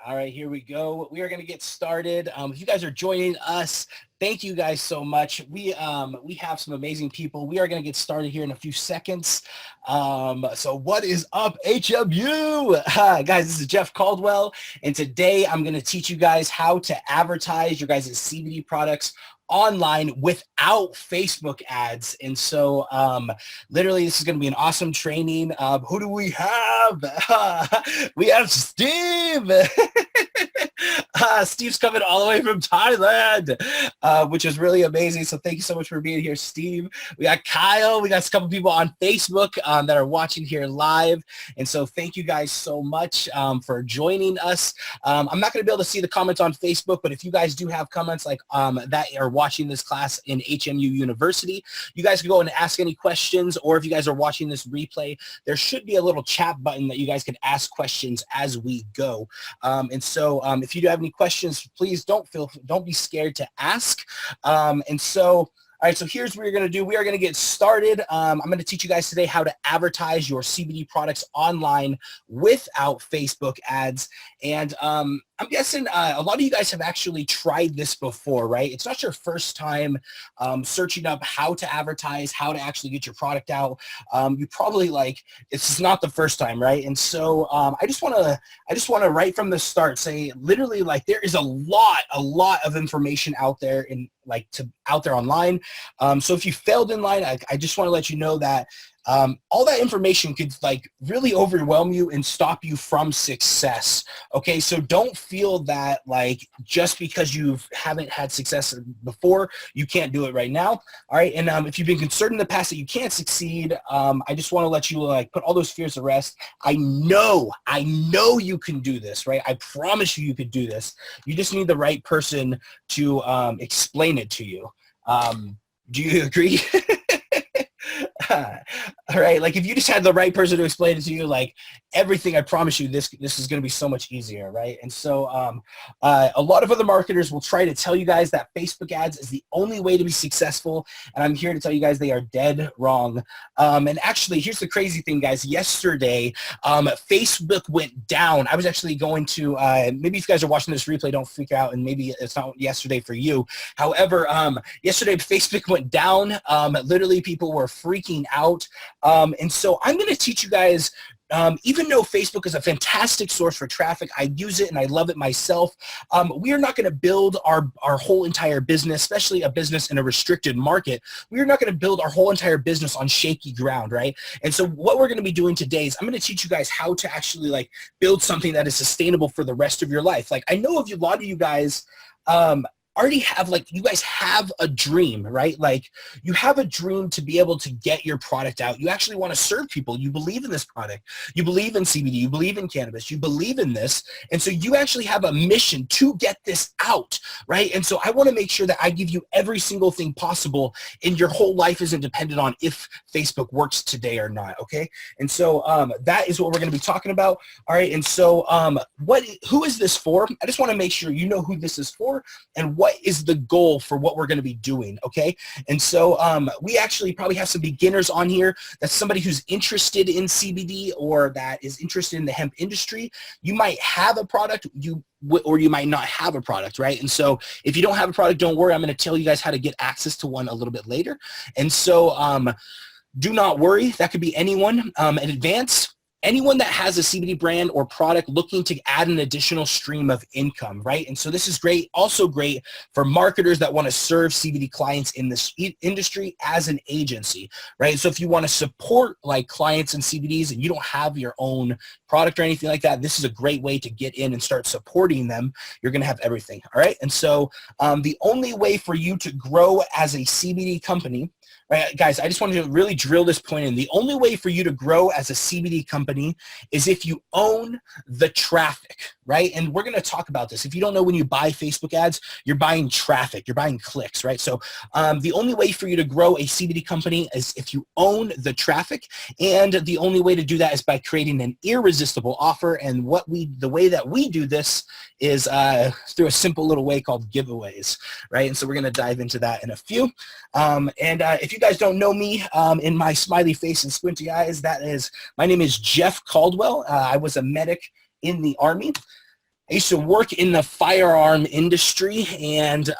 All right, here we go. We are going to get started. If you guys are joining us, thank you guys so much. We have some amazing people. We are going to get started here in a few seconds. So what is up, HMU? Hi, guys, this is Jeff Caldwell, and today I'm going to teach you guys how to advertise your guys' CBD products online without Facebook ads. And so literally this is going to be an awesome training. Who do we have? We have Steve. Steve's coming all the way from Thailand, which is really amazing. So thank you so much for being here, Steve. We got Kyle. We got a couple people on Facebook that are watching here live. And so thank you guys so much for joining us. I'm not going to be able to see the comments on Facebook, but if you guys do have comments like that are watching this class in HMU University, you guys can go and ask any questions, or if you guys are watching this replay, there should be a little chat button that you guys can ask questions as we go. And so if you do have any questions, please don't be scared to ask. All right, so here's what we're going to do. We are going to get started. I'm going to teach you guys today how to advertise your CBD products online without Facebook ads. And I'm guessing a lot of you guys have actually tried this before, right? It's not your first time searching up how to advertise, how to actually get your product out. You probably it's not the first time, right? And so I just want to right from the start say literally there is a lot of information out there out there online. So if you failed in line, I just want to let you know that all that information could really overwhelm you and stop you from success. Okay, so don't feel that just because you haven't had success before, you can't do it right now. All right, and if you've been concerned in the past that you can't succeed, I just want to let you put all those fears to rest. I know you can do this, right? I promise you could do this. You just need the right person to explain it to you. Do you agree? All right, if you just had the right person to explain it to you, everything, I promise you this is going to be so much easier, right? And so a lot of other marketers will try to tell you guys that Facebook ads is the only way to be successful, and I'm here to tell you guys they are dead wrong. And actually, here's the crazy thing, guys. Yesterday, Facebook went down. I was actually going to, maybe if you guys are watching this replay, don't freak out, and maybe it's not yesterday for you. However, yesterday, Facebook went down. Literally, people were freaking out. And so I'm going to teach you guys, even though Facebook is a fantastic source for traffic, I use it and I love it myself. We are not going to build our whole entire business, especially a business in a restricted market. We are not going to build our whole entire business on shaky ground, right? And so what we're going to be doing today is I'm going to teach you guys how to actually build something that is sustainable for the rest of your life. I know a lot of you guys, already have you guys have a dream, right? You have a dream to be able to get your product out. You actually want to serve people. You believe in this product. You believe in CBD. You believe in cannabis. You believe in this. And so you actually have a mission to get this out, right? And so I want to make sure that I give you every single thing possible, and your whole life isn't dependent on if Facebook works today or not, okay? And so that is what we're going to be talking about. All right, and so who is this for? I just want to make sure you know who this is for and what is the goal for what we're going to be doing, okay? And so we actually probably have some beginners on here. That's somebody who's interested in CBD or that is interested in the hemp industry. You might have a product, or you might not have a product, right? And so if you don't have a product, don't worry. I'm going to tell you guys how to get access to one a little bit later. And so do not worry. That could be anyone in advance. Anyone that has a CBD brand or product looking to add an additional stream of income, right? And so this is great, also great for marketers that want to serve CBD clients in this industry as an agency, right? So if you want to support clients in CBDs and you don't have your own product or anything like that, this is a great way to get in and start supporting them. You're going to have everything, all right? And so the only way for you to grow as a CBD company, right, guys, I just wanted to really drill this point in. The only way for you to grow as a CBD company is if you own the traffic, right? And we're going to talk about this. If you don't know, when you buy Facebook ads, you're buying traffic, you're buying clicks, right? So the only way for you to grow a CBD company is if you own the traffic, and the only way to do that is by creating an irresistible offer. And the way that we do this is through a simple little way called giveaways, right? And so we're going to dive into that in a few. If you guys don't know me, in my smiley face and squinty eyes, my name is Jeff Caldwell. I was a medic in the Army. I used to work in the firearm industry, and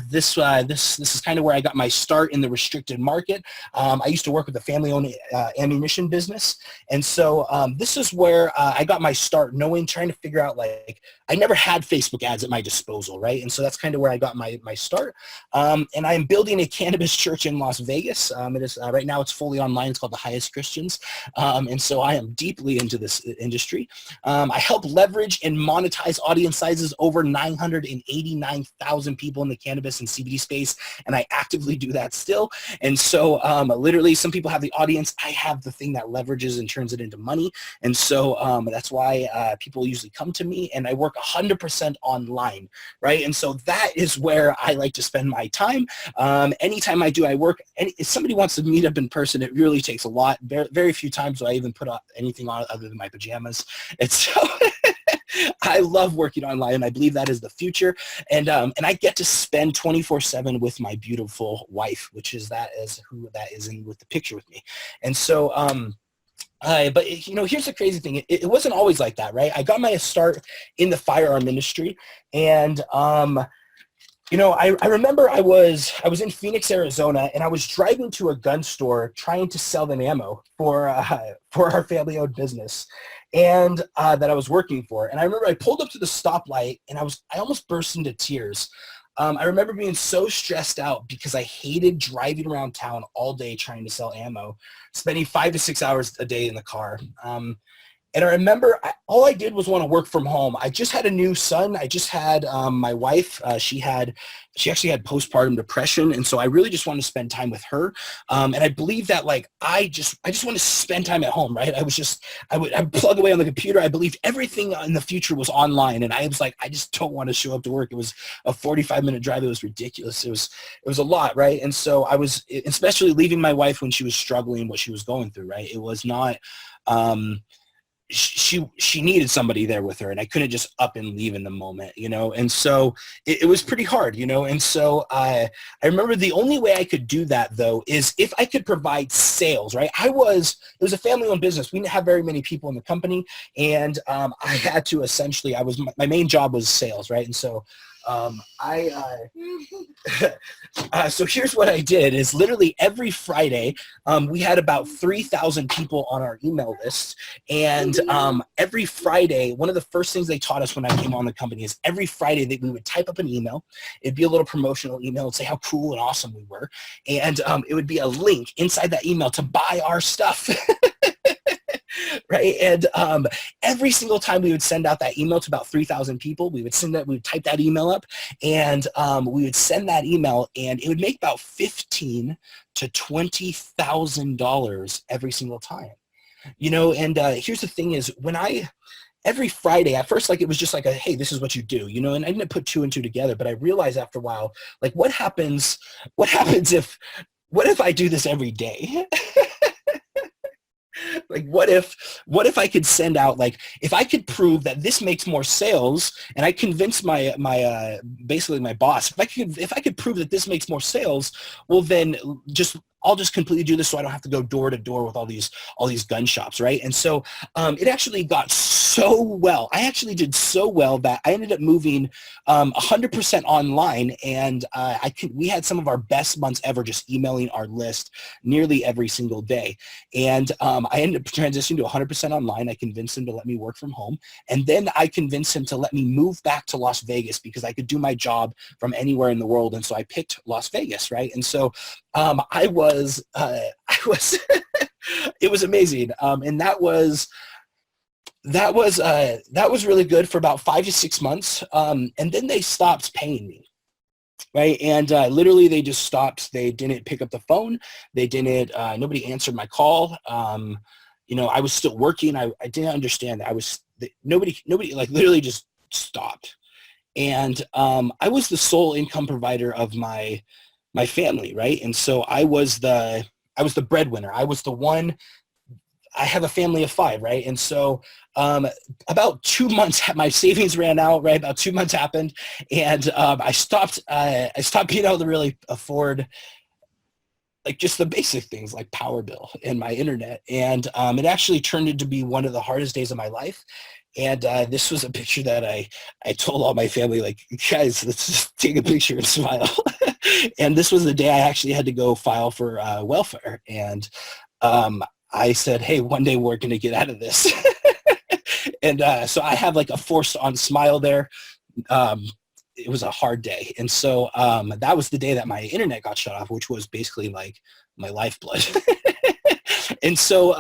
this is kind of where I got my start in the restricted market. I used to work with a family-owned ammunition business, and so this is where I got my start, trying to figure out, like, I never had Facebook ads at my disposal, right? And so that's kind of where I got my start. And I'm building a cannabis church in Las Vegas. It is right now it's fully online. It's called the Highest Christians, and so I am deeply into this industry. I help leverage and monetize audience sizes over 989,000 people in the cannabis and CBD space, and I actively do that still. And so literally, some people have the audience. I have the thing that leverages and turns it into money. And so that's why people usually come to me, and I work 100% online, right? And so that is where I like to spend my time. Anytime I do, I work. If somebody wants to meet up in person, it really takes a lot. Very few times do I even put anything on other than my pajamas. And so I love working online, and I believe that is the future. And I get to spend 24/7 with my beautiful wife, which is who that is in with the picture with me. And so but here's the crazy thing. It wasn't always like that, right? I got my start in the firearm industry, and I remember I was in Phoenix, Arizona, and I was driving to a gun store trying to sell them ammo for our family-owned business, and that I was working for. And I remember I pulled up to the stoplight, and I almost burst into tears. I remember being so stressed out because I hated driving around town all day trying to sell ammo, spending 5 to 6 hours a day in the car. And I remember all I did was want to work from home. I just had a new son. I just had my wife. She actually had postpartum depression, and so I really just wanted to spend time with her. And I believe that, like, I just want to spend time at home, right? I would plug away on the computer. I believed everything in the future was online, and I was like, I just don't want to show up to work. It was a 45-minute drive. It was ridiculous. It was a lot, right? And so I was, especially leaving my wife when she was struggling, what she was going through, right? It was not. She needed somebody there with her, and I couldn't just up and leave in the moment, and so it was pretty hard, and so I remember the only way I could do that, though, is if I could provide sales, right? It was a family-owned business. We didn't have very many people in the company, and I had to essentially, my main job was sales, right? And so so here's what I did is literally every Friday, we had about 3,000 people on our email list. And every Friday, one of the first things they taught us when I came on the company is every Friday that we would type up an email. It'd be a little promotional email and say how cool and awesome we were. And it would be a link inside that email to buy our stuff. Right. And every single time we would send out that email to about 3,000 people, we would type that email up, and we would send that email, and it would make about $15,000 to $20,000 every single time. And here's the thing is, every Friday, at first, like, it was just like hey, this is what you do, and I didn't put two and two together, but I realized after a while, like, what happens if I do this every day? Like, what if I could send out, like, if I could prove that this makes more sales, and I convince my basically my boss, if I could prove that this makes more sales, well, then I'll just completely do this so I don't have to go door to door with all these gun shops, right? And so it actually got so well. I actually did so well that I ended up moving 100% online, and we had some of our best months ever just emailing our list nearly every single day. And I ended up transitioning to 100% online. I convinced him to let me work from home, and then I convinced him to let me move back to Las Vegas because I could do my job from anywhere in the world. And so I picked Las Vegas, right? And so I was it was amazing. And that was really good for about 5 to 6 months. And then they stopped paying me. Right. And literally they just stopped. They didn't pick up the phone. They didn't, nobody answered my call. I was still working. I didn't understand that nobody like literally just stopped. And I was the sole income provider of my family, right? And so I was the breadwinner. I was the one. I have a family of 5, right? And so about 2 months, my savings ran out, right? About 2 months happened, and I stopped being able to really afford, like, just the basic things like power bill and my internet. And it actually turned into be one of the hardest days of my life. And this was a picture that I told all my family, like, guys, let's just take a picture and smile. And this was the day I actually had to go file for welfare. And I said, hey, one day we're going to get out of this. And so I have like a forced on smile there. It was a hard day. And so that was the day that my internet got shut off, which was basically like my lifeblood. And so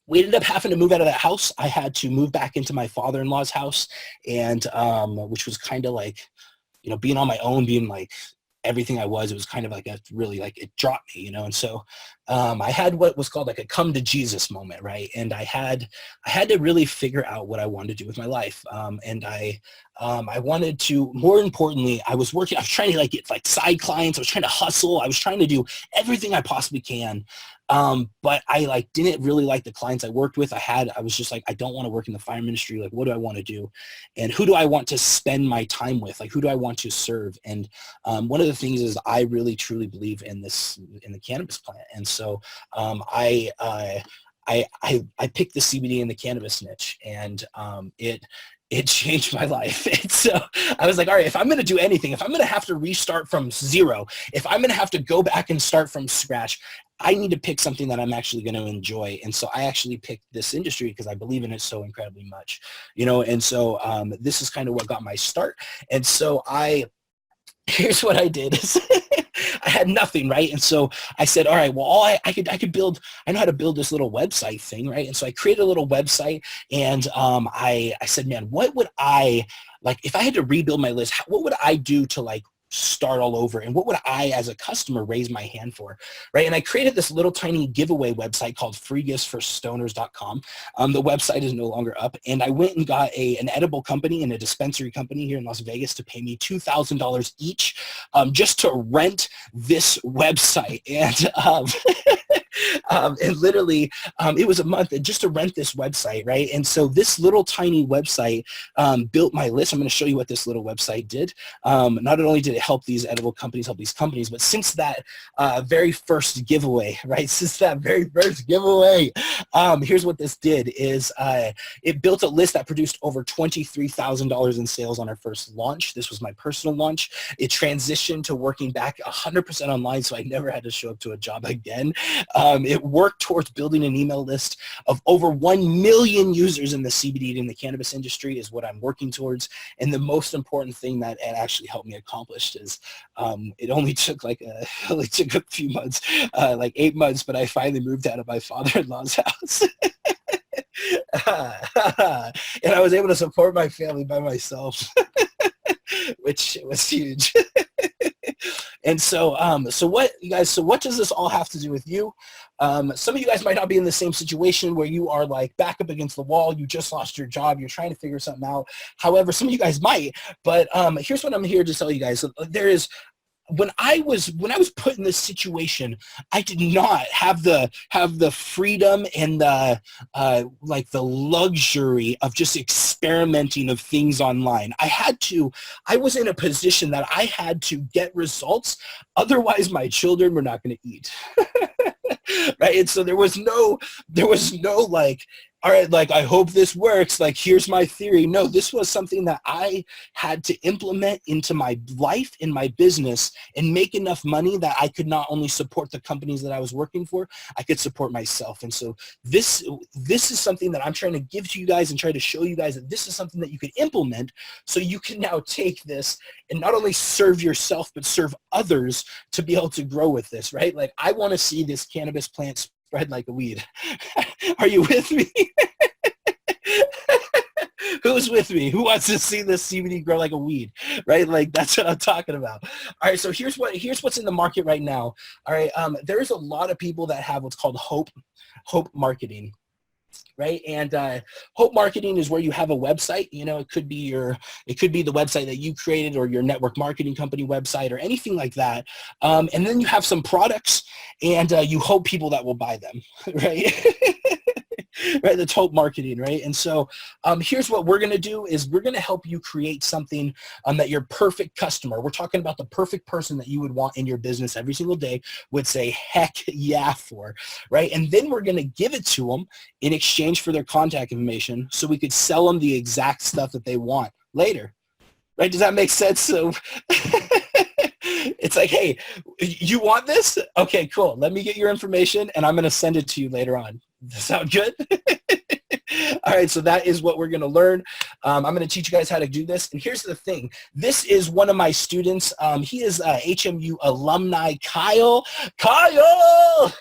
we ended up having to move out of that house. I had to move back into my father-in-law's house, and which was kind of like, being on my own, being like everything I was, it was kind of like it dropped me, And so I had what was called like a come to Jesus moment, right? And I had to really figure out what I wanted to do with my life. And I wanted to, more importantly, I was trying to get like side clients. I was trying to hustle. I was trying to do everything I possibly can. But I didn't really like the clients I worked with. I was just like, I don't want to work in the fire ministry. Like, what do I want to do? And who do I want to spend my time with? Like, who do I want to serve? And one of the things is I really truly believe in the cannabis plant. And so I picked the CBD and the cannabis niche, and it changed my life. And so I was like, all right, if I'm going to do anything, if I'm going to have to restart from zero, if I'm going to have to go back and start from scratch, I need to pick something that I'm actually going to enjoy. And so I actually picked this industry because I believe in it so incredibly much, and so this is kind of what got my start. And so here's what I did is I had nothing, right? And so I said, all right, well, I know how to build this little website thing, right? And so I created a little website, and I said, man, what would if I had to rebuild my list, what would I do to start all over, and what would I as a customer raise my hand for, right? And I created this little tiny giveaway website called freegiftsforstoners.com. The website is no longer up, and I went and got an edible company and a dispensary company here in Las Vegas to pay me $2,000 each just to rent this website. And literally it was a month just to rent this website, right? And so this little tiny website built my list. I'm going to show you what this little website did. Not only did it help these edible companies, but since that very first giveaway, right? Here's what this did is it built a list that produced over $23,000 in sales on our first launch. This was my personal launch. It transitioned to working back 100% online, so I never had to show up to a job again. It worked towards building an email list of over 1 million users in the CBD and the cannabis industry is what I'm working towards. And the most important thing that it actually helped me accomplish is it only took a few months, like 8 months, but I finally moved out of my father-in-law's house. And I was able to support my family by myself, which was huge. And so, what does this all have to do with you? Some of you guys might not be in the same situation where you are back up against the wall. You just lost your job. You're trying to figure something out. However, some of you guys might, but here's what I'm here to tell you guys. When I was put in this situation, I did not have the freedom and the luxury of just experimenting of things online. I was in a position that I had to get results. Otherwise, my children were not going to eat. Right. And so there was no all right, I hope this works. Here's my theory. No, this was something that I had to implement into my life, in my business, and make enough money that I could not only support the companies that I was working for, I could support myself. And so this is something that I'm trying to give to you guys and try to show you guys that this is something that you could implement so you can now take this and not only serve yourself, but serve others to be able to grow with this, right? I want to see this cannabis plant spread like a weed. Are you with me? Who's with me? Who wants to see this CBD grow like a weed, right? That's what I'm talking about. All right, so here's what's in the market right now. All right, there's a lot of people that have what's called hope marketing. Right. And hope marketing is where you have a website. It could be the website that you created or your network marketing company website or anything like that. And then you have some products and you hope people that will buy them. Right. right? The taupe marketing, right? And so here's what we're going to do is we're going to help you create something that your perfect customer, we're talking about the perfect person that you would want in your business every single day would say, heck yeah for, right? And then we're going to give it to them in exchange for their contact information so we could sell them the exact stuff that they want later, right? Does that make sense? So it's like, hey, you want this? Okay, cool. Let me get your information and I'm going to send it to you later on. Does that sound good? All right, so that is what we're going to learn. I'm going to teach you guys how to do this. And here's the thing. This is one of my students. He is HMU Alumni, Kyle. Kyle!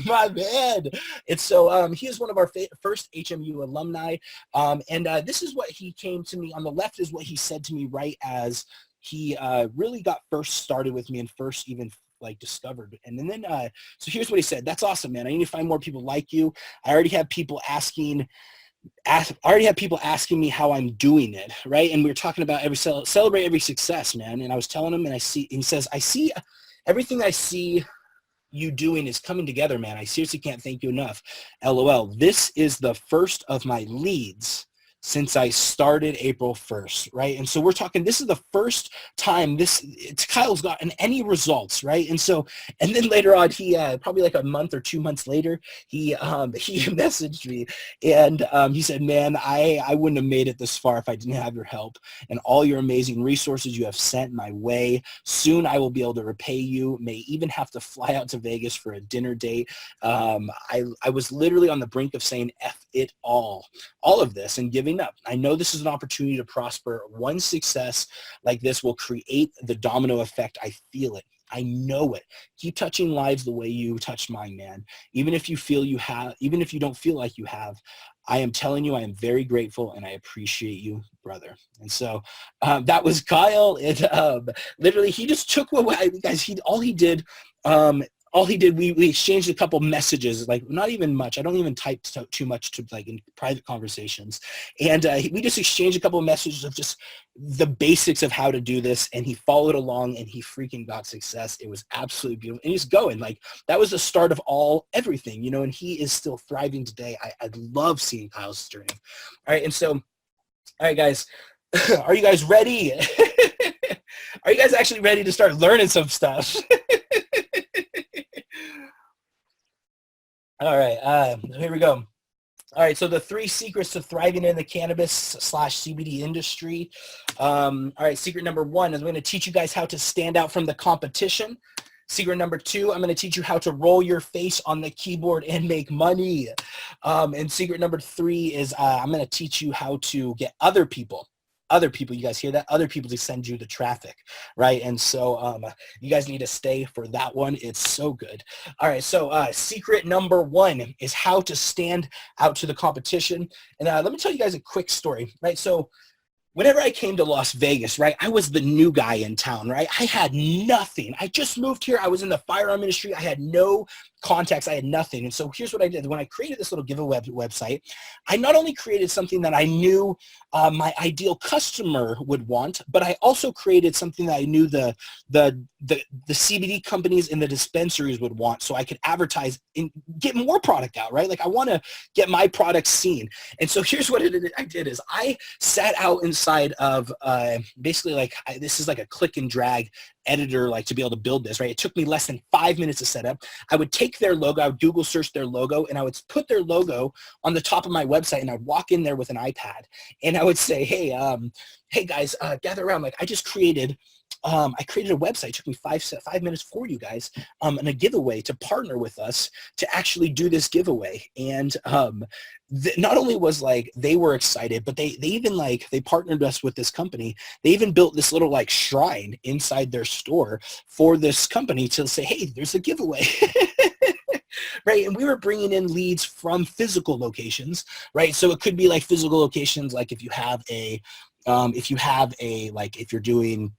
My man. And so he is one of our first HMU alumni. And this is what he came to me. On the left is what he said to me right as he really got first started with me and first even like discovered. And then, so here's what he said. That's awesome, man. I need to find more people like you. I already have people asking me how I'm doing it, right? And we were talking about celebrate every success, man. And I was telling him, and he says, I see everything I see you doing is coming together, man. I seriously can't thank you enough. LOL. This is the first of my leads since I started April 1st, right? And so we're talking, this is the first time Kyle's gotten any results, right? And so, and then later on, he, probably like a month or 2 months later, he messaged me and he said, man, I wouldn't have made it this far if I didn't have your help and all your amazing resources you have sent my way. Soon I will be able to repay you, may even have to fly out to Vegas for a dinner date. I was literally on the brink of saying F it all of this and giving up. I know this is an opportunity to prosper. One success like this will create the domino effect. I feel it. I know it. Keep touching lives the way you touched mine, man. Even if you don't feel like you have, I am telling you, I am very grateful and I appreciate you, brother. And so that was Kyle. Literally, he just took what guys. All he did, we exchanged a couple messages, like not even much. I don't even type too much to like in private conversations. And we just exchanged a couple of messages of just the basics of how to do this. And he followed along and he freaking got success. It was absolutely beautiful. And he's going like, that was the start of everything, you know, and he is still thriving today. I love seeing Kyle's journey. All right. And so, all right, guys, are you guys ready? Are you guys actually ready to start learning some stuff? All right, here we go. All right, so the 3 secrets to thriving in the cannabis/CBD industry. All right, secret number 1 is I'm going to teach you guys how to stand out from the competition. Secret number 2, I'm going to teach you how to roll your face on the keyboard and make money. And secret number 3 is I'm going to teach you how to get other people, you guys hear that? Other people to send you the traffic, right? And so you guys need to stay for that one. It's so good. All right, so secret number 1 is how to stand out to the competition. And let me tell you guys a quick story, right? So whenever I came to Las Vegas, right, I was the new guy in town, right? I had nothing. I just moved here. I was in the firearm industry. I had no contacts. I had nothing. And so here's what I did. When I created this little giveaway website, I not only created something that I knew my ideal customer would want, but I also created something that I knew the CBD companies and the dispensaries would want, so I could advertise and get more product out, right? Like I want to get my product seen. And so here's what I did is I sat out inside of basically like this is like a click and drag editor, like to be able to build this, right? It took me less than 5 minutes to set up. I would take their logo, I would Google search their logo, and I would put their logo on the top of my website, and I'd walk in there with an iPad, and I would say, hey guys, gather around. Like I just created a website. It took me 5 minutes for you guys, and a giveaway to partner with us to actually do this giveaway. And not only was like they were excited, but they even like they partnered us with this company. They even built this little like shrine inside their store for this company to say, hey, there's a giveaway. Right. And we were bringing in leads from physical locations, right? So it could be like physical locations, like if you're doing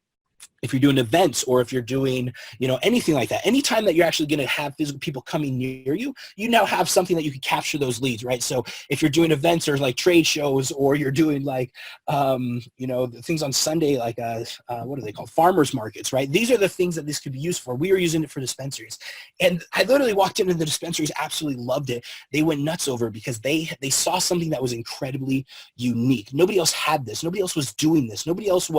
if you're doing events, or if you're doing, anything like that, anytime that you're actually going to have physical people coming near you, you now have something that you can capture those leads, right? So if you're doing events or like trade shows, or you're doing like, things on Sunday, like, what are they called? Farmers markets, right? These are the things that this could be used for. We were using it for dispensaries. And I literally walked into the dispensaries, absolutely loved it. They went nuts over it because they saw something that was incredibly unique. Nobody else had this. Nobody else was doing this. Nobody else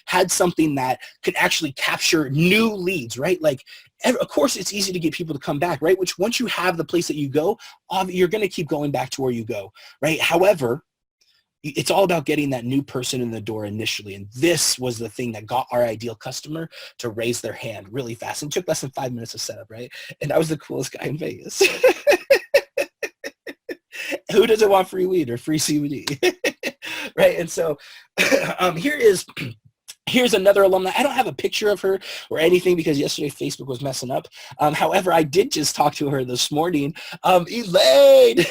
had something that could actually capture new leads, right? Like, of course, it's easy to get people to come back, right? Which once you have the place that you go, you're going to keep going back to where you go, right? However, it's all about getting that new person in the door initially. And this was the thing that got our ideal customer to raise their hand really fast. And it took less than 5 minutes to set up, right? And I was the coolest guy in Vegas. Who doesn't want free weed or free CBD? Right? And so here's another alumni. I don't have a picture of her or anything because yesterday Facebook was messing up. However, I did just talk to her this morning. Elaine.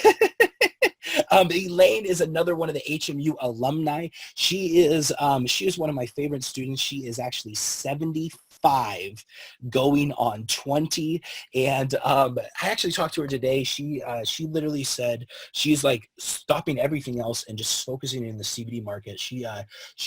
Elaine is another one of the HMU alumni. She is one of my favorite students. She is actually 75 going on 20. And I actually talked to her today. She literally said she's like stopping everything else and just focusing in the CBD market. She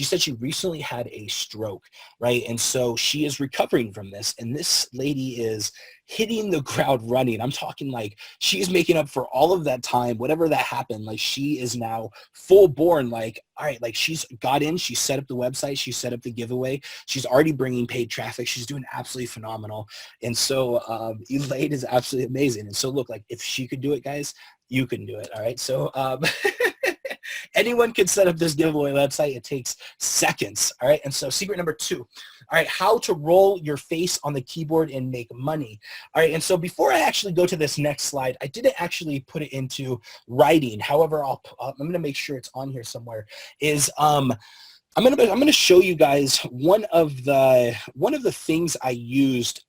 said she recently had a stroke, right? And so she is recovering from this. And this lady is hitting the ground running. I'm talking like she's making up for all of that time, whatever that happened. Like, she is now full born, like, all right, like she's got in, she set up the website, she set up the giveaway, she's already bringing paid traffic, she's doing absolutely phenomenal. And so Elaine is absolutely amazing. And so look, like, if she could do it, guys, you can do it. All right. So anyone can set up this giveaway website. It takes seconds. All right. And so secret number 2, all right, how to roll your face on the keyboard and make money. All right. And so before I actually go to this next slide, I didn't actually put it into writing. However, I'm going to make sure it's on here somewhere. I'm going to show you guys one of the things I used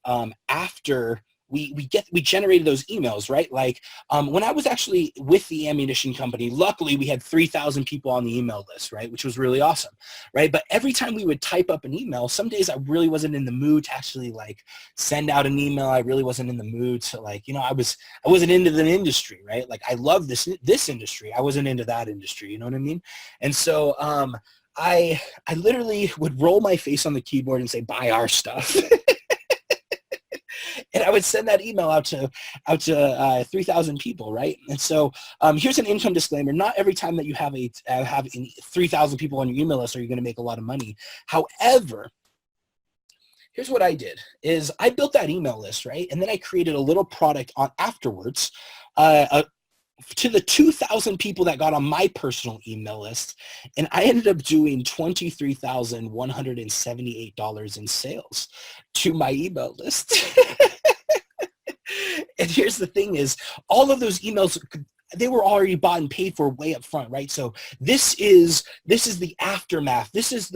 after we generated those emails, right? Like when I was actually with the ammunition company, luckily we had 3,000 people on the email list, right? Which was really awesome, right? But every time we would type up an email, some days I really wasn't in the mood to actually like send out an email. I really wasn't in the mood to like, I wasn't into the industry, right? Like I love this industry. I wasn't into that industry. You know what I mean? And so, I literally would roll my face on the keyboard and say, buy our stuff. And I would send that email out to 3,000 people, right? And so here's an income disclaimer. Not every time that you have 3,000 people on your email list are you going to make a lot of money. However, here's what I did is I built that email list, right? And then I created a little product on afterwards, to the 2,000 people that got on my personal email list, and I ended up doing $23,178 in sales to my email list. And here's the thing is, all of those emails, they were already bought and paid for way up front, right? So this is the aftermath. This is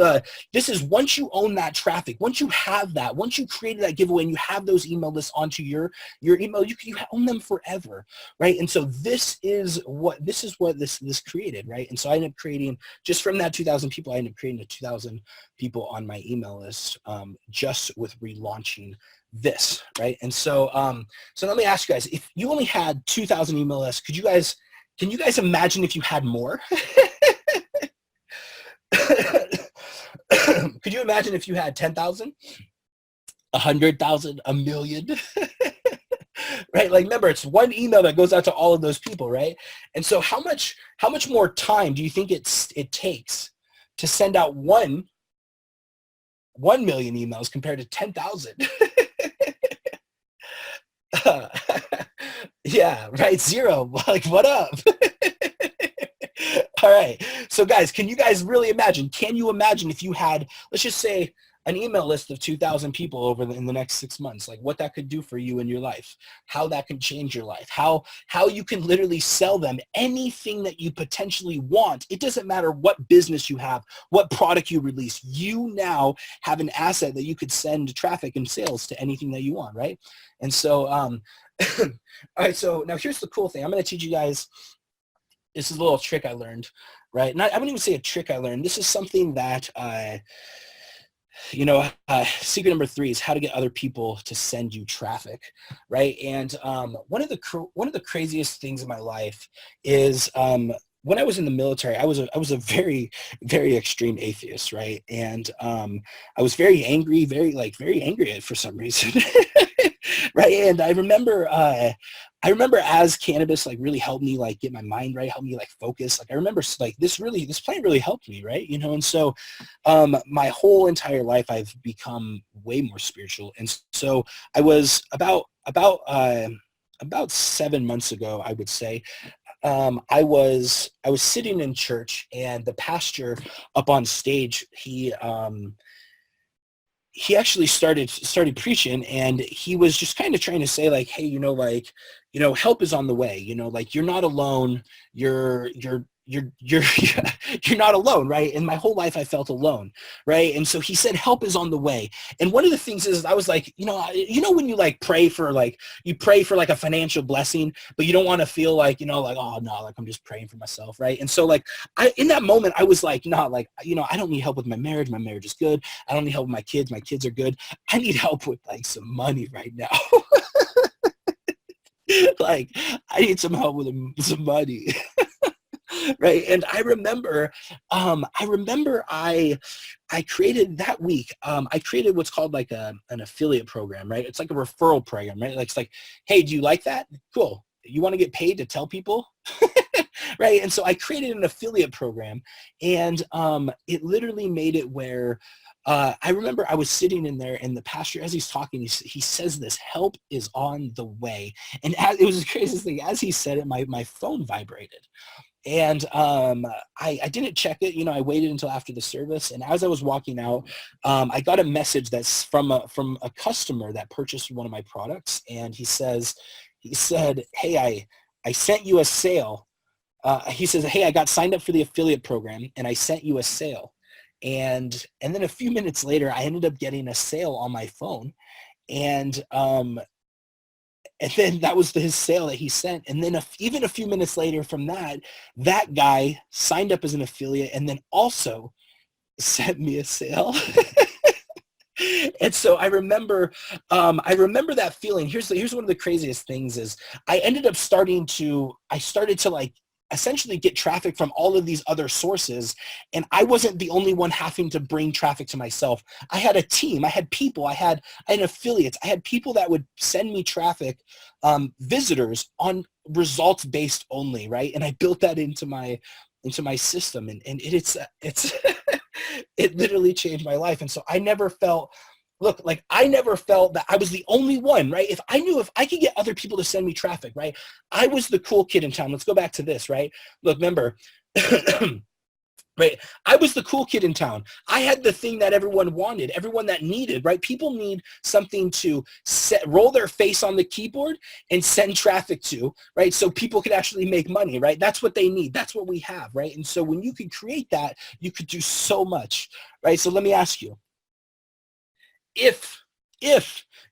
once you own that traffic, once you have that, once you created that giveaway and you have those email lists onto your email, you own them forever, right? And so this is what this created, right? And so I ended up creating, just from that 2,000 people, I ended up creating 2,000 people on my email list just with relaunching this, right? And so so let me ask you guys, if you only had 2,000 email lists, can you guys imagine if you had more? Could you imagine if you had 10,000, 100,000, a million? Right? Like, remember, it's one email that goes out to all of those people, right? And so how much more time do you think it takes to send out 1 million emails compared to 10,000? Yeah, right. 0. Like, what up? All right. So guys, can you guys really imagine? Can you imagine if you had, let's just say, an email list of 2,000 people in the next 6 months, like what that could do for you in your life, how that can change your life, how you can literally sell them anything that you potentially want. It doesn't matter what business you have, what product you release. You now have an asset that you could send traffic and sales to anything that you want, right? And so, all right, so now here's the cool thing. I'm going to teach you guys, this is a little trick I learned, right? I wouldn't even say a trick I learned. This is something that secret number 3 is how to get other people to send you traffic, right? And one of the craziest things in my life is when I was in the military, I was a very, very extreme atheist, right? And I was very angry, very angry for some reason, right? And I remember as cannabis like really helped me like get my mind right, helped me like focus. Like I remember like this plant really helped me, right? And so my whole entire life I've become way more spiritual. And so I was about 7 months ago, I would say, I was sitting in church, and the pastor up on stage, he actually started preaching, and he was just kind of trying to say like, hey, help is on the way, like you're not alone, you're you're not alone, right? And my whole life I felt alone, right? And so he said help is on the way. And one of the things is I was like, when you like pray for like a financial blessing, but you don't want to feel like, like, oh no, like I'm just praying for myself, right? And so like in that moment I was like, nah, like, I don't need help with my marriage is good. I don't need help with my kids are good. I need help with like some money right now. Like I need some help with some money. Right. And I remember I created that week, I created what's called like an affiliate program, right? It's like a referral program, right? Like, it's like, hey, do you like that? Cool. You want to get paid to tell people? Right. And so I created an affiliate program, and it literally made it where I remember I was sitting in there, and the pastor, as he's talking, he says this, help is on the way. And it was the craziest thing. As he said it, my phone vibrated. And I didn't check it. I waited until after the service. And as I was walking out, I got a message that's from a customer that purchased one of my products. And he said, hey, I sent you a sale. He says, hey, I got signed up for the affiliate program, and I sent you a sale. And then a few minutes later, I ended up getting a sale on my phone. And then that was his sale that he sent. And then even a few minutes later from that guy signed up as an affiliate and then also sent me a sale. And so I remember that feeling. Here's one of the craziest things is I started to like essentially get traffic from all of these other sources. And I wasn't the only one having to bring traffic to myself. I had a team, I had people, I had affiliates, I had people that would send me traffic, visitors on results based only, right? And I built that into my system, and it's it literally changed my life. And so I never felt that I was the only one, right? If I could get other people to send me traffic, right? I was the cool kid in town. Let's go back to this, right? Look, remember, right? I was the cool kid in town. I had the thing that everyone wanted, everyone that needed, right? People need something to roll their face on the keyboard and send traffic to, right? So people could actually make money, right? That's what they need. That's what we have, right? And so when you could create that, you could do so much, right? So let me ask you, if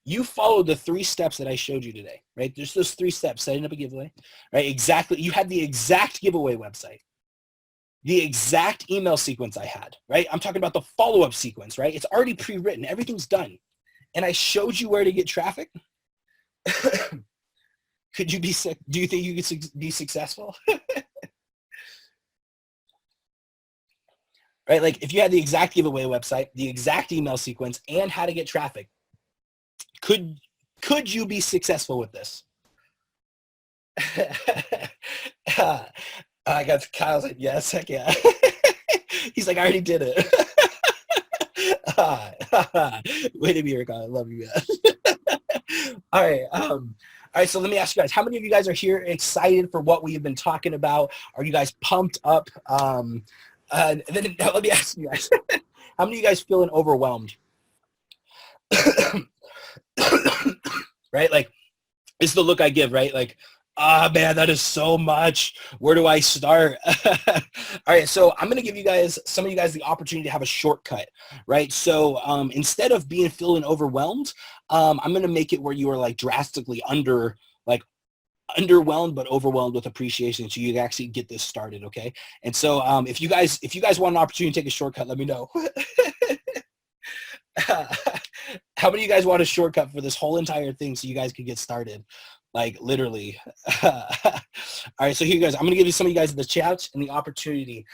you follow the 3 steps that I showed you today, right? There's those 3 steps, setting up a giveaway, right? Exactly. You had the exact giveaway website, the exact email sequence I had, right? I'm talking about the follow-up sequence, right? It's already pre-written. Everything's done. And I showed you where to get traffic. Do you think you could be successful? Right? Like if you had the exact giveaway website, the exact email sequence, and how to get traffic, could you be successful with this? I got Kyle's like, yes, heck yeah. He's like, I already did it. Way to be here, Kyle. I love you, man. All right. All right, so let me ask you guys, how many of you guys are here excited for what we have been talking about? Are you guys pumped up? And then let me ask you guys, how many of you guys feeling overwhelmed? Right? Like, it's the look I give, right? Like, man, that is so much. Where do I start? All right, so I'm going to give some of you guys the opportunity to have a shortcut, right? So instead of feeling overwhelmed, I'm going to make it where you are like drastically underwhelmed but overwhelmed with appreciation, so you can actually get this started, okay? And so if you guys want an opportunity to take a shortcut, let me know. How many of you guys want a shortcut for this whole entire thing so you guys could get started? Like literally. All right, so here you guys, I'm gonna give you some of you guys the chat and the opportunity.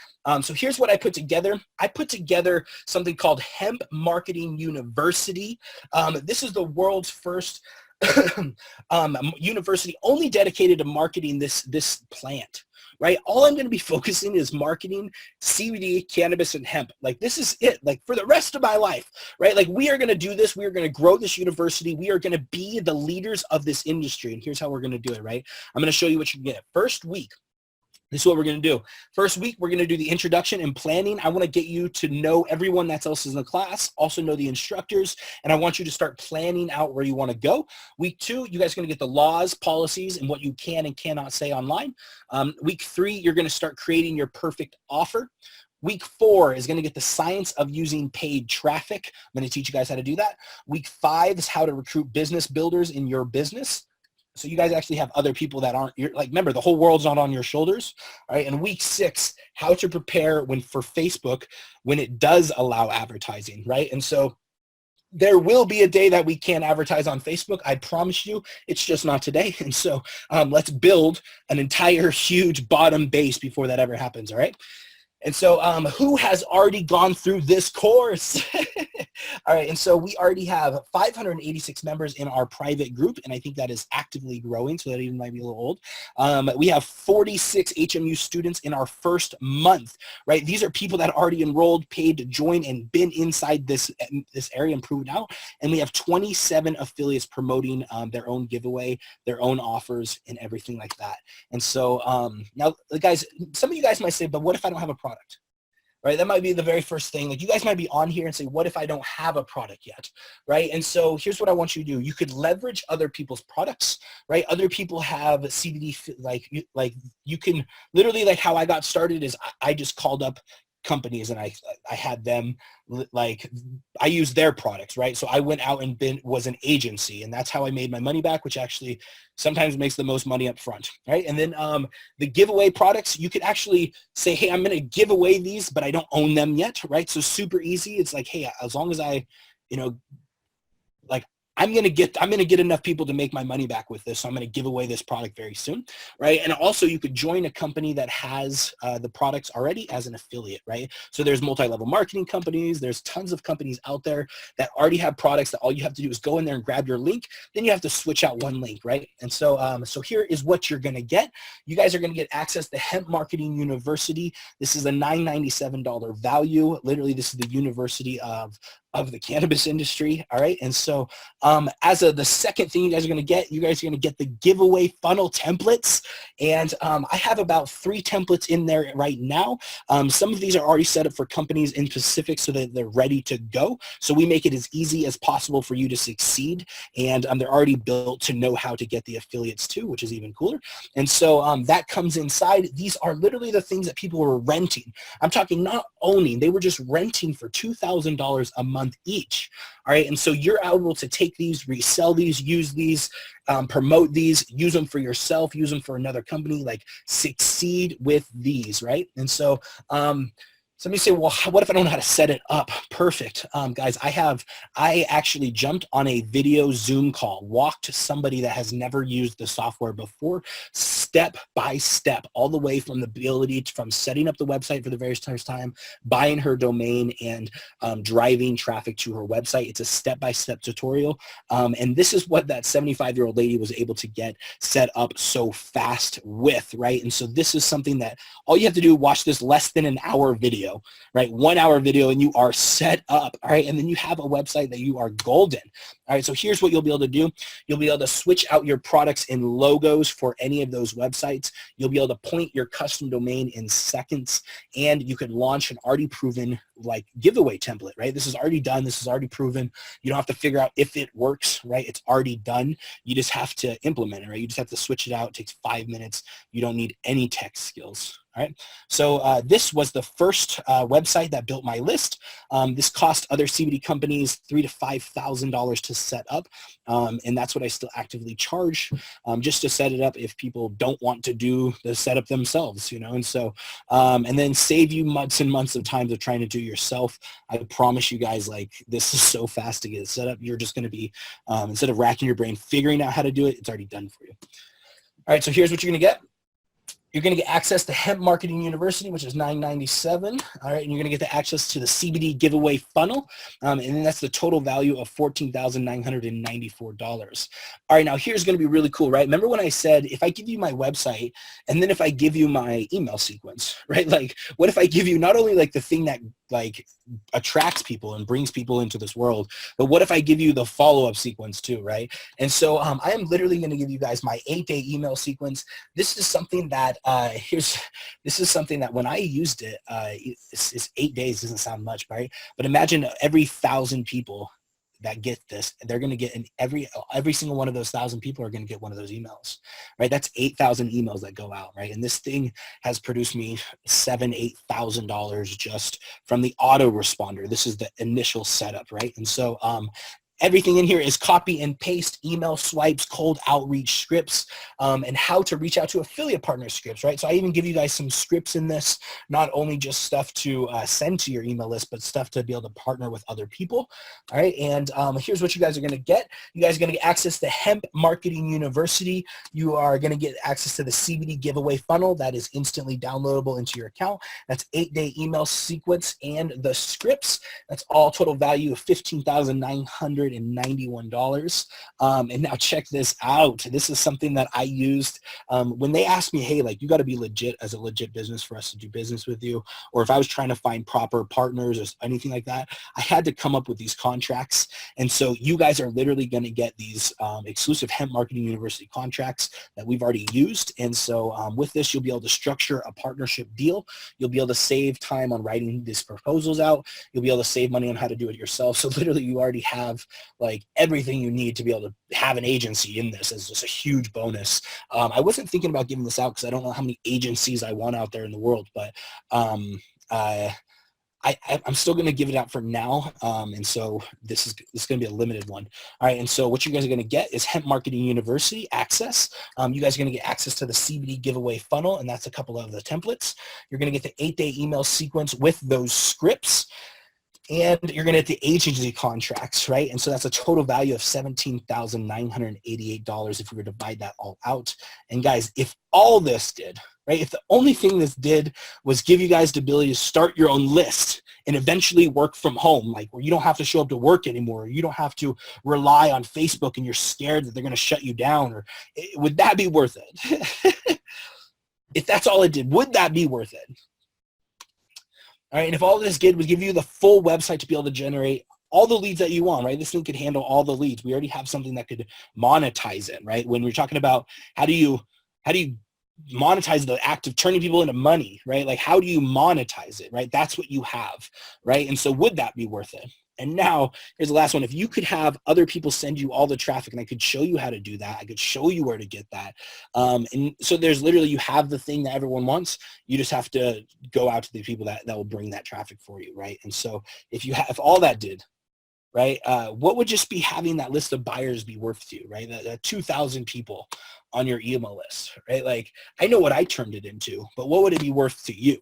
So here's what I put together. I put together something called Hemp Marketing University. This is the world's first university only dedicated to marketing this plant. Right? All I'm going to be focusing is marketing CBD, cannabis, and hemp. Like this is it, like for the rest of my life, right? Like we are going to do this. We are going to grow this university. We are going to be the leaders of this industry. And here's how we're going to do it, right? I'm going to show you what you can get. First week, this is what we're going to do. First week, we're going to do the introduction and planning. I want to get you to know everyone that's else in the class, also know the instructors, and I want you to start planning out where you want to go. Week 2, you guys are going to get the laws, policies, and what you can and cannot say online. Week 3, you're going to start creating your perfect offer. Week 4 is going to get the science of using paid traffic. I'm going to teach you guys how to do that. Week 5 is how to recruit business builders in your business. So you guys actually have other people that aren't, like, remember, the whole world's not on your shoulders, right? And week 6, how to prepare for Facebook when it does allow advertising, right? And so there will be a day that we can't advertise on Facebook. I promise you, it's just not today. And so let's build an entire huge bottom base before that ever happens, all right? And so who has already gone through this course? All right, and so we already have 586 members in our private group, and I think that is actively growing, so that even might be a little old. We have 46 HMU students in our first month, right? These are people that already enrolled, paid to join, and been inside this area and proven out. And we have 27 affiliates promoting their own giveaway, their own offers, and everything like that. And so now, guys, some of you guys might say, but what if I don't have a product? Right? That might be the very first thing. Like you guys might be on here and say, what if I don't have a product yet? Right? And so here's what I want you to do. You could leverage other people's products, right? Other people have CBD, like you can literally, like how I got started is I just called up companies and I had them, like I used their products, right? So I went out and was an agency, and that's how I made my money back, which actually sometimes makes the most money up front, right? And then the giveaway products, you could actually say, hey, I'm going to give away these, but I don't own them yet, right? So super easy. It's like, hey, as long as I, like I'm going to get enough people to make my money back with this. So I'm going to give away this product very soon, right? And also you could join a company that has the products already as an affiliate, right? So there's multi-level marketing companies. There's tons of companies out there that already have products that all you have to do is go in there and grab your link. Then you have to switch out one link, right? And so, so here is what you're going to get. You guys are going to get access to Hemp Marketing University. This is a $997 value. Literally, this is the university of the cannabis industry. All right. And so as of the second thing you guys are going to get the giveaway funnel templates. And I have about 3 templates in there right now. Some of these are already set up for companies in specific so that they're ready to go. So we make it as easy as possible for you to succeed. And they're already built to know how to get the affiliates too, which is even cooler. And so that comes inside. These are literally the things that people were renting. I'm talking not owning. They were just renting for $2,000 a month each. All right. And so you're able to take these, resell these, use these, promote these, use them for yourself, use them for another company, like succeed with these. Right. And so, somebody say, well, what if I don't know how to set it up? Perfect. Guys, I actually jumped on a video Zoom call, walked somebody that has never used the software before, step by step, all the way from the ability from setting up the website for the very first time, buying her domain, and driving traffic to her website. It's a step-by-step tutorial. And this is what that 75-year-old lady was able to get set up so fast with, right? And so this is something that all you have to do, watch this less than an hour video, right? 1 hour video, and you are set up, all right? And then you have a website that you are golden. All right, so here's what you'll be able to do. You'll be able to switch out your products and logos for any of those websites. You'll be able to point your custom domain in seconds, and you can launch an already proven like giveaway template, right? This is already done. This is already proven. You don't have to figure out if it works, right? It's already done. You just have to implement it, right? You just have to switch it out. It takes 5 minutes. You don't need any tech skills. All right. So this was the first website that built my list. This cost other CBD companies $3,000 to $5,000 to set up. And that's what I still actively charge just to set it up if people don't want to do the setup themselves, And so, and then save you months and months of time of trying to do yourself. I promise you guys, like, this is so fast to get set up. You're just going to be, instead of racking your brain figuring out how to do it, it's already done for you. All right, so here's what you're going to get. You're going to get access to Hemp Marketing University, which is $9.97. All right, and you're going to get the access to the CBD giveaway funnel, and then that's the total value of $14,994. All right, now here's going to be really cool, right? Remember when I said if I give you my website and then if I give you my email sequence, right? Like, what if I give you not only like the thing that like attracts people and brings people into this world, but what if I give you the follow-up sequence too, right? And so I am literally going to give you guys my 8-day email sequence. This is something that this is something that when I used it, it's 8 days, doesn't sound much, right? But imagine every 1,000 people that get this, they're going to get every single one of those 1,000 people are going to get one of those emails, right? That's 8,000 emails that go out, right? And this thing has produced me $8,000 just from the autoresponder. This is the initial setup, right? And so everything in here is copy and paste, email swipes, cold outreach scripts, and how to reach out to affiliate partner scripts, right? So I even give you guys some scripts in this, not only just stuff to send to your email list, but stuff to be able to partner with other people, all right? And here's what you guys are gonna get. You guys are gonna get access to Hemp Marketing University. You are gonna get access to the CBD giveaway funnel that is instantly downloadable into your account. That's 8-day email sequence and the scripts. That's all total value of $15,991. And now check this out. This is something that I used when they asked me, hey, like, you got to be legit as a legit business for us to do business with you. Or if I was trying to find proper partners or anything like that, I had to come up with these contracts. And so you guys are literally going to get these exclusive Hemp Marketing University contracts that we've already used. And so with this, you'll be able to structure a partnership deal. You'll be able to save time on writing these proposals out. You'll be able to save money on how to do it yourself. So literally you already have like everything you need to be able to have an agency in this is just a huge bonus. I wasn't thinking about giving this out because I don't know how many agencies I want out there in the world, but I'm still going to give it out for now. And so this is going to be a limited one. All right. And so what you guys are going to get is Hemp Marketing University access. You guys are going to get access to the CBD giveaway funnel, and that's a couple of the templates. You're going to get the 8-day email sequence with those scripts. And you're going to get the agency contracts, right? And so that's a total value of $17,988 if we were to divide that all out. And guys, if all this did, right, if the only thing this did was give you guys the ability to start your own list and eventually work from home, like where you don't have to show up to work anymore, you don't have to rely on Facebook and you're scared that they're going to shut you down, or would that be worth it? If that's all it did, would that be worth it? All right, and if all this did was give you the full website to be able to generate all the leads that you want, right? This thing could handle all the leads. We already have something that could monetize it, right? When we're talking about how do you monetize the act of turning people into money, right? Like, how do you monetize it, right? That's what you have, right? And so would that be worth it? And now here's the last one. If you could have other people send you all the traffic, and I could show you how to do that, I could show you where to get that. And so there's literally, you have the thing that everyone wants. You just have to go out to the people that will bring that traffic for you, right? And so if all that did, right, what would just be having that list of buyers be worth to you, right? That 2,000 people on your email list, right? Like, I know what I turned it into, but what would it be worth to you,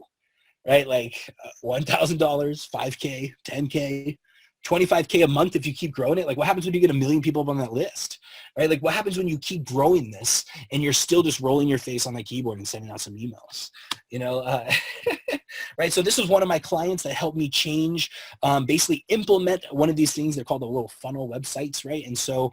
right? Like $1,000, $5K, $10K, $25K a month if you keep growing it. Like, what happens when you get 1 million people up on that list, right? Like, what happens when you keep growing this and you're still just rolling your face on the keyboard and sending out some emails, you know? Right? So this was one of my clients that helped me change, basically implement one of these things. They're called the little funnel websites, right? And so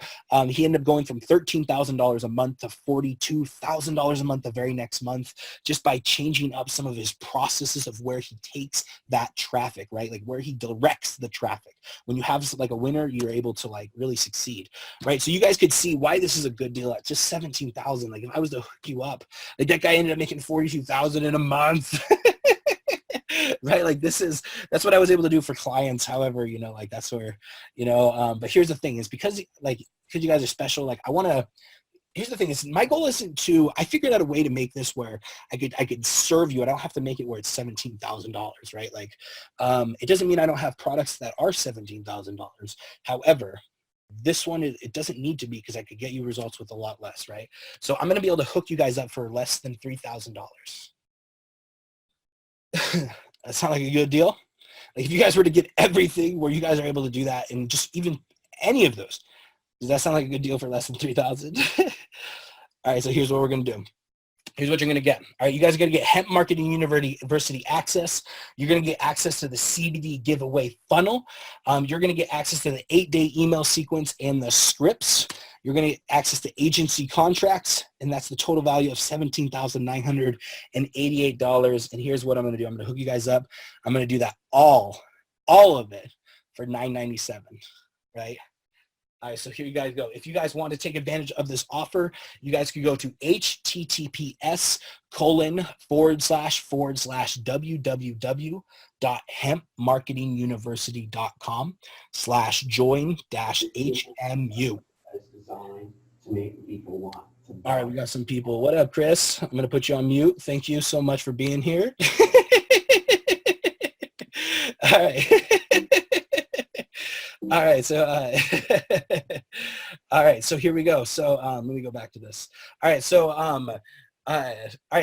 he ended up going from $13,000 a month to $42,000 a month the very next month, just by changing up some of his processes of where he takes that traffic, right? Like where he directs the traffic. When you have like a winner, you're able to like really succeed, right? So you guys could see why this is a good deal at just 17,000. Like, if I was to hook you up, like that guy ended up making 42,000 in a month. Right? Like, that's what I was able to do for clients. However, you know, like that's where, you know, but here's the thing is because you guys are special, like here's the thing is my goal isn't to, I figured out a way to make this where I could serve you. I don't have to make it where it's $17,000, right? Like, it doesn't mean I don't have products that are $17,000. However, this one, it doesn't need to be, because I could get you results with a lot less, right? So I'm going to be able to hook you guys up for less than $3,000. That sound like a good deal? Like if you guys were to get everything where you guys are able to do that and just even any of those, does that sound like a good deal for less than 3,000? All right, so here's what we're going to do. Here's what you're going to get. All right, you guys are going to get Hemp Marketing University access. You're going to get access to the CBD giveaway funnel. You're going to get access to the 8-day email sequence and the scripts. You're going to get access to agency contracts, and that's the total value of $17,988. And here's what I'm going to do. I'm going to hook you guys up. I'm going to do that all of it for $997, right? All right, so here you guys go. If you guys want to take advantage of this offer, you guys can go to https://www.hempmarketinguniversity.com/join-HMU. All right, we got some people. What up, Chris? I'm going to put you on mute. Thank you so much for being here. All right. All right, so all right, so here we go. So let me go back to this. All right, so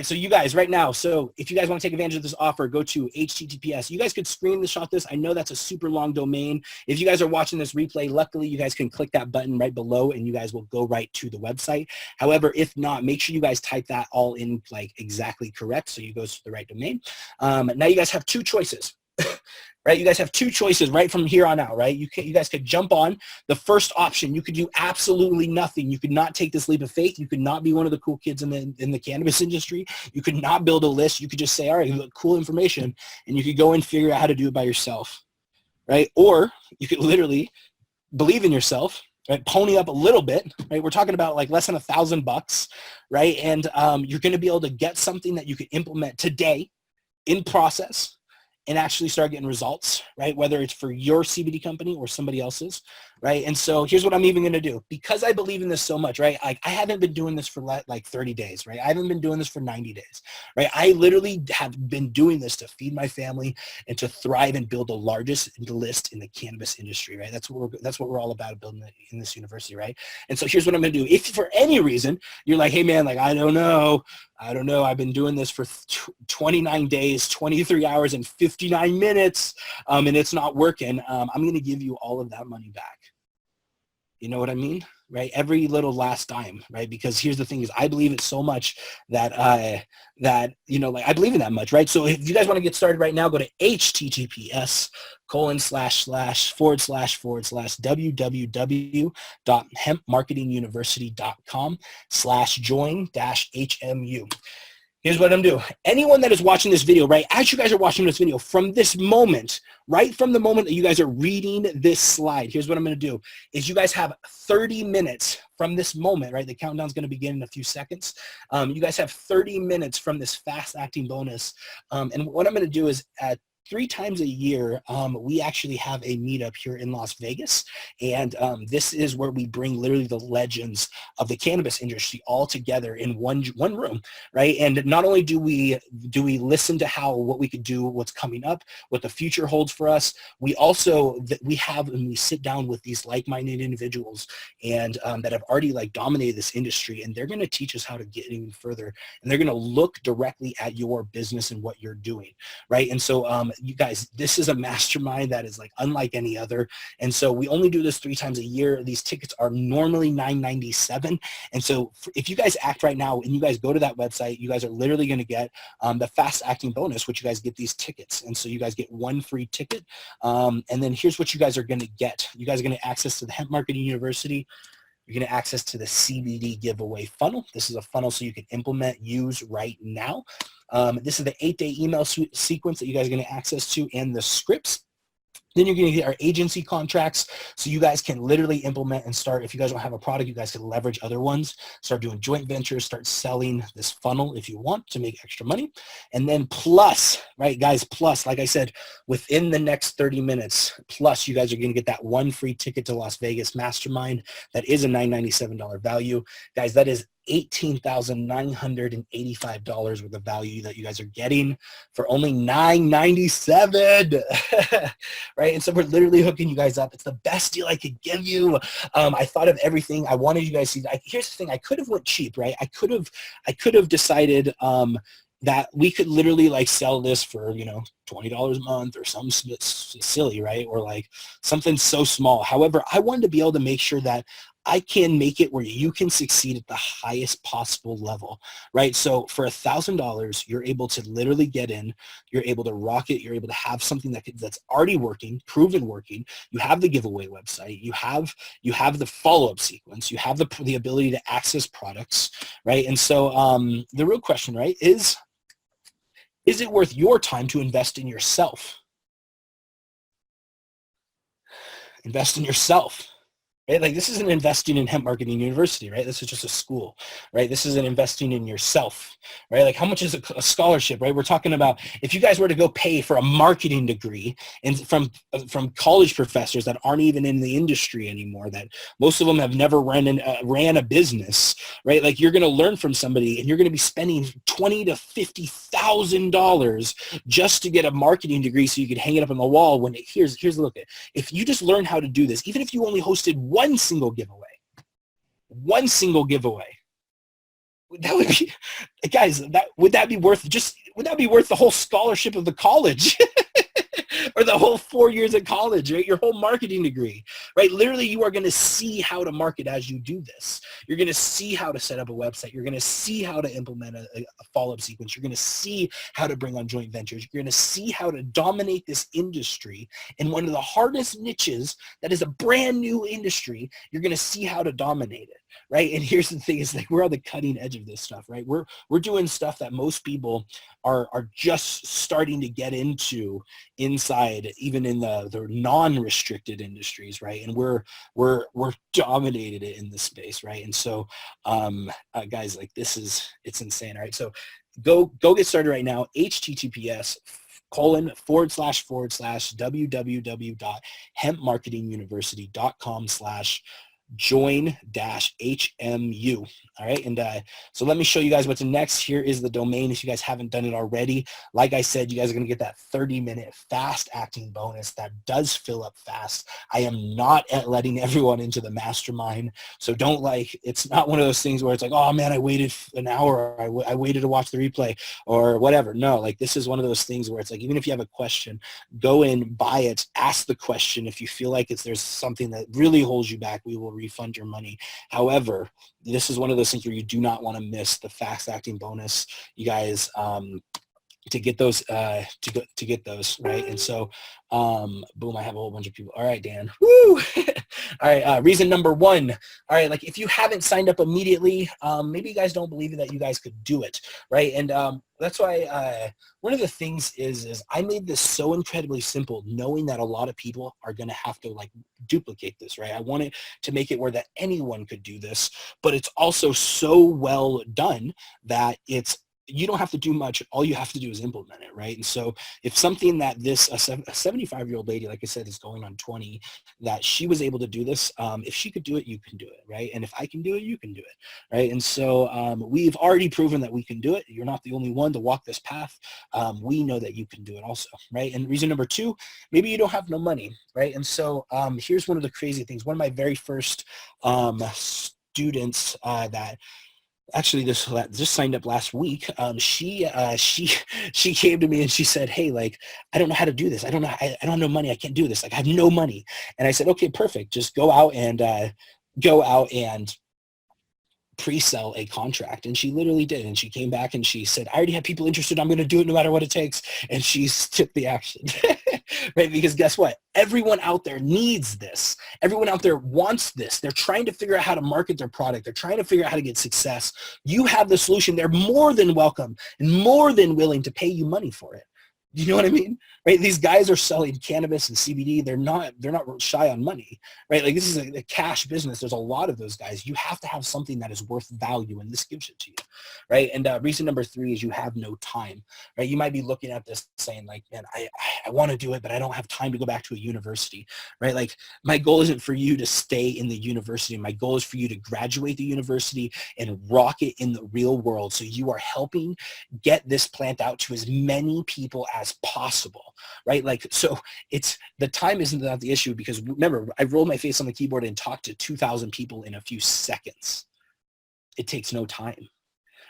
so you guys right now, so if you guys want to take advantage of this offer, go to https. You guys could screenshot this. I know that's a super long domain. If you guys are watching this replay, luckily you guys can click that button right below and you guys will go right to the website. However, if not, make sure you guys type that all in like exactly correct so you go to the right domain. Now you guys have two choices. Right, you guys have two choices right from here on out, right? You guys could jump on the first option. You could do absolutely nothing. You could not take this leap of faith. You could not be one of the cool kids in the cannabis industry. You could not build a list. You could just say, all right, cool information, and you could go and figure out how to do it by yourself, right? Or you could literally believe in yourself, right? Pony up a little bit, right? We're talking about like less than $1,000, right? And you're going to be able to get something that you could implement today in process and actually start getting results, right? Whether it's for your CBD company or somebody else's, right? And so here's what I'm even gonna do. Because I believe in this so much, right? Like I haven't been doing this for like 30 days, right? I haven't been doing this for 90 days, right? I literally have been doing this to feed my family and to thrive and build the largest list in the cannabis industry, right? That's what we're all about building in this university, right? And so here's what I'm gonna do. If for any reason you're like, hey man, like I don't know, I've been doing this for 29 days, 23 hours, and 59 minutes, and it's not working. I'm going to give you all of that money back. You know what I mean? Right? Every little last dime, right? Because here's the thing is I believe it so much that, you know, like I believe in that much, right? So if you guys want to get started right now, go to https://www.hempmarketinguniversity.com/join-HMU. Here's what I'm doing. Anyone that is watching this video, right, as you guys are watching this video, from this moment, right from the moment that you guys are reading this slide, here's what I'm going to do, is you guys have 30 minutes from this moment, right? The countdown's going to begin in a few seconds. You guys have 30 minutes from this fast-acting bonus. And what I'm going to do is at 3 times a year, we actually have a meetup here in Las Vegas. And this is where we bring literally the legends of the cannabis industry all together in one room, right? And not only do we listen to what we could do, what's coming up, what the future holds for us, we also, we sit down with these like-minded individuals and that have already like dominated this industry, and they're going to teach us how to get even further. And they're going to look directly at your business and what you're doing, right? And so, you guys, this is a mastermind that is like unlike any other. And so we only do this 3 times a year. These tickets are normally $997. And so if you guys act right now and you guys go to that website, you guys are literally going to get the fast acting bonus, which you guys get these tickets. And so you guys get 1 free ticket. And then here's what you guys are going to get. You guys are going to access to the Hemp Marketing University. You're going to access to the CBD giveaway funnel. This is a funnel so you can implement, use right now. This is the 8-day email sequence that you guys are going to access to and the scripts. Then you're going to get our agency contracts so you guys can literally implement and start. If you guys don't have a product, you guys can leverage other ones, start doing joint ventures, start selling this funnel if you want to make extra money. And then plus, right, guys, plus, like I said, within the next 30 minutes, plus you guys are going to get that 1 free ticket to Las Vegas Mastermind. That is a $997 value. Guys, that is $18,985 worth of value that you guys are getting for only $997. Right? And so we're literally hooking you guys up. It's the best deal I could give you. I thought of everything. I wanted you guys to see. Here's the thing. I could have went cheap, right? I could have decided, that we could literally like sell this for, you know, $20 a month or something silly, right? Or like something so small. However, I wanted to be able to make sure that I can make it where you can succeed at the highest possible level, right? So for $1,000, you're able to literally get in, you're able to rock it, you're able to have something that's already working, proven working. You have the giveaway website, you have the follow-up sequence, you have the ability to access products, right? And so the real question, right, is it worth your time to invest in yourself? Invest in yourself. Right? Like this isn't investing in Hemp Marketing University, right? This is just a school, right? This isn't investing in yourself, right? Like how much is a scholarship, right? We're talking about if you guys were to go pay for a marketing degree and from college professors that aren't even in the industry anymore, that most of them have never ran a business, right? Like you're going to learn from somebody and you're going to be spending $20,000 to $50,000 just to get a marketing degree so you could hang it up on the wall. When here's the look at it. If you just learn how to do this, even if you only hosted one single giveaway, that would be, guys, would that be worth the whole scholarship of the college? Or the whole 4 years of college, right? Your whole marketing degree, right? Literally, you are going to see how to market as you do this. You're going to see how to set up a website. You're going to see how to implement a follow-up sequence. You're going to see how to bring on joint ventures. You're going to see how to dominate this industry in one of the hardest niches that is a brand new industry. You're going to see how to dominate it, right? And here's the thing: is like we're on the cutting edge of this stuff, right? We're doing stuff that most people are just starting to get into inside, even in the non-restricted industries, right? And we're dominated it in this space, right? And so guys, like it's insane. All right, so go get started right now. https://www.hempmarketinguniversity.com/join-HMU. All right. And so let me show you guys what's next. Here is the domain. If you guys haven't done it already, like I said, you guys are going to get that 30-minute fast acting bonus that does fill up fast. I am not letting everyone into the mastermind. So don't it's not one of those things where it's like, oh man, I waited an hour. I waited to watch the replay or whatever. No, like this is one of those things where it's like, even if you have a question, go in, buy it, ask the question. If you feel like there's something that really holds you back, we will refund your money. However, this is one of those things where you do not want to miss the fast acting bonus, you guys, to get those, to get those, right? And so, boom, I have a whole bunch of people. All right, Dan. Woo! All right, reason number one. All right, like if you haven't signed up immediately, maybe you guys don't believe that you guys could do it, right? And that's why one of the things is I made this so incredibly simple, knowing that a lot of people are going to have to like duplicate this, right? I wanted to make it where that anyone could do this, but it's also so well done that you don't have to do much. All you have to do is implement it, right? And so if something that a 75-year-old lady, like I said, is going on 20, that she was able to do this, if she could do it, you can do it, right? And if I can do it, you can do it, right? And so we've already proven that we can do it. You're not the only one to walk this path. We know that you can do it also, right? And reason number two, maybe you don't have no money, right? And so here's one of the crazy things. One of my very first students that actually just signed up last week. She came to me and she said, hey, like, I don't know how to do this. I don't have no money. I can't do this. Like, I have no money. And I said, okay, perfect. Just go out and pre-sell a contract. And she literally did. And she came back and she said, I already have people interested. I'm going to do it no matter what it takes. And she took the action, right? Because guess what? Everyone out there needs this. Everyone out there wants this. They're trying to figure out how to market their product. They're trying to figure out how to get success. You have the solution. They're more than welcome and more than willing to pay you money for it. You know what I mean? Right? These guys are selling cannabis and CBD. They're not shy on money, right? Like this is a cash business. There's a lot of those guys. You have to have something that is worth value, and this gives it to you, right? And reason number three is you have no time, right? You might be looking at this saying like, man, I want to do it, but I don't have time to go back to a university, right? Like my goal isn't for you to stay in the university. My goal is for you to graduate the university and rock it in the real world. So you are helping get this plant out to as many people as possible, right? Like, so the time isn't not the issue, because remember, I rolled my face on the keyboard and talked to 2,000 people in a few seconds. It takes no time,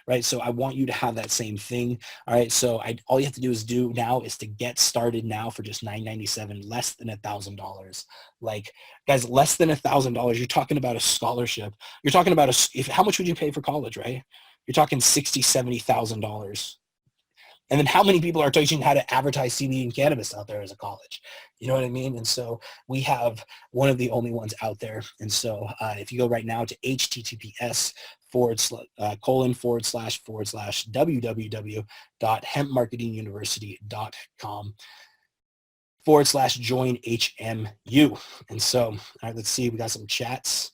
right? So I want you to have that same thing. All right. So all you have to do now is to get started now for just $9.97, less than $1,000. Like, guys, less than $1,000. You're talking about a scholarship. You're talking about how much would you pay for college, right? You're talking $60,000, $70,000. And then how many people are teaching how to advertise CBD and cannabis out there as a college? You know what I mean? And so we have one of the only ones out there. And so if you go right now to https www.hempmarketinguniversity.com/join HMU. And so, all right, let's see. We got some chats.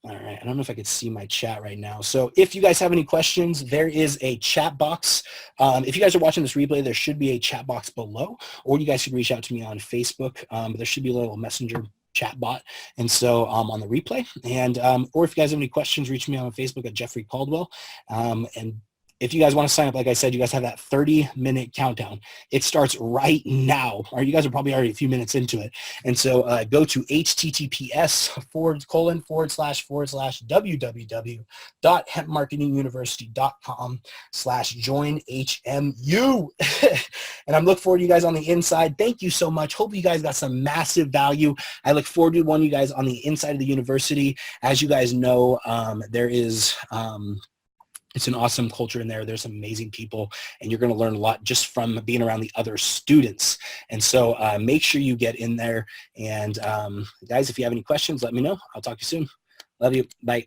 All right, I don't know if I could see my chat right now. So if you guys have any questions, there is a chat box. If you guys are watching this replay, there should be a chat box below, or you guys should reach out to me on Facebook. There should be a little messenger chat bot. And so on the replay, and or if you guys have any questions, reach me on Facebook at Jeffrey Caldwell. And if you guys want to sign up, like I said, you guys have that 30-minute countdown. It starts right now. Or you guys are probably already a few minutes into it. And so go to https://www.hempmarketinguniversity.com/join HMU. And I'm looking forward to you guys on the inside. Thank you so much. Hope you guys got some massive value. I look forward to one of you guys on the inside of the university. As you guys know, there is it's an awesome culture in there. There's some amazing people, and you're going to learn a lot just from being around the other students. And so make sure you get in there. And guys, if you have any questions, let me know. I'll talk to you soon. Love you. Bye.